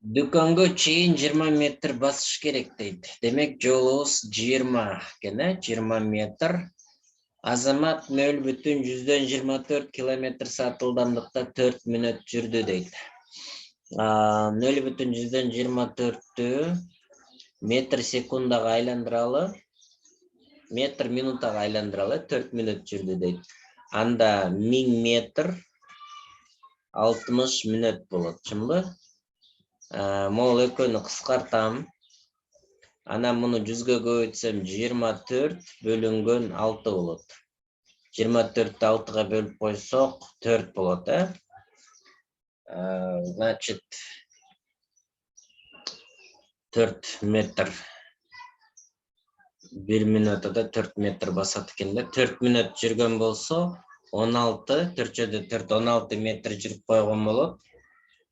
Дүкөнгө чейин 20 метр басыш керек дейт. Демек жолубуз 20 экен, 20 метр. Азамат 0,24 км/саат ылдамдыкта 4 мүнөт жүрдү дейт. 0,24-тү метр секундага айландыралы, метр минутага айландыралы, 4 мүнөт жүрдү дейт. Анда 1000 метр 60 мүнөт болот, чынбы? Могул экөөнү кыскартам. Анан муну 100гө көбөйтсөм 24 бөлүнгөн 6 болот. 24-тү 6-га бөлүп койсок 4 болот, Значит, 4 метр. 1 мүнөтүдө 4 метр басат экен да. 4 мүнөт жүргөн болсо 16, 4-чөдө 4, 16 метр жүрүп койгон болот.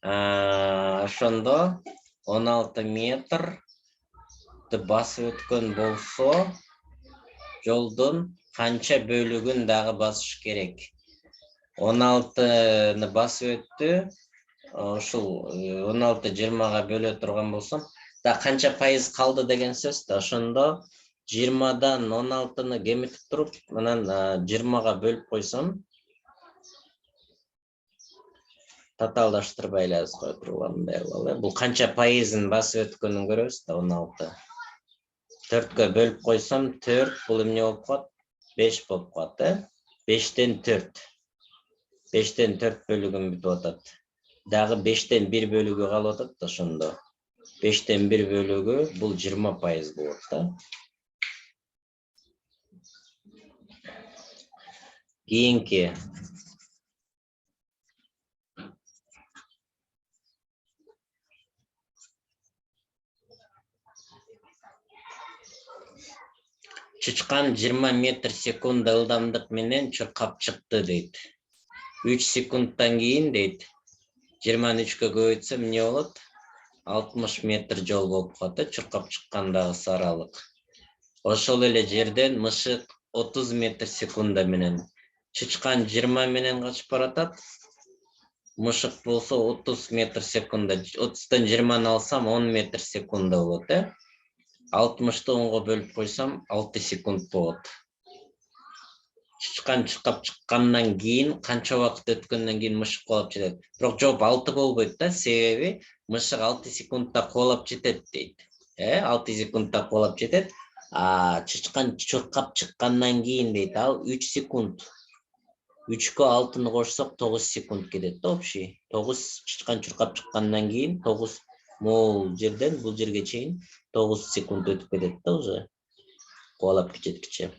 Ошондо 16 метрди басып өткөн болсо, жолдун канча бөлүгүн дагы басыш керек? 16-ны басып өттү. Ушул 16 20-га бөлө турган болсом, да канча пайыз калды деген сөз да. Ошондо 20-дан 16-ны кемитип туруп, анан 20-га бөлүп койсом, татаалдаштырбай эле азыр кое турган мындай. Бул канча пайызын басып өткөнүн көрөбүз да, 16. 4-кө бөлүп койсом 4, бул эмне болуп калат? 5 болуп калат, 5-тен 4. 5-тен 4 бөлүгүн бүтүп атат. Дагы 5-тен 1 бөлүгү калып атат да, ошондо. 5-тен 1 бөлүгү бул 20% болот да. Кийинки. Чычкан 20 метр секунда ылдамдык менен чуркап чыкты дейт. 3 секундтан кийин дейт. 20-ны 3-кө көбөйтсөм эмне болот? 60 метр жол болуп калат, чуркап чыккандагы аралык. Ошол эле жерден мышык 30 метр секунда менен. Чычкан 20 менен качып баратат. Мышык болсо 30 метр секунда. 30-тан 20-ны алсам 10 метр секунда болот, 60-ты 10-го бөлүп койсом 6 секунд болот. Чычкан чуркап чыккандан кийин канча убакыт өткөндөн кийин мышык кубалап жетет? Бирок жооп 6 болбойт да, себеби мышык 6 секундда кубалап жетет дейт. 6 секундда кубалап жетет. Чычкан чуркап чыккандан кийин дейт, ал 3 секунд. 3-кө 6-ны кошсок 9 секунд кетет да, общий. 9 чычкан чуркап чыккандан кийин 9 могул жерден бул жерге чейин 9 секунд өтүп кетет да, уже кубалап жеткиче.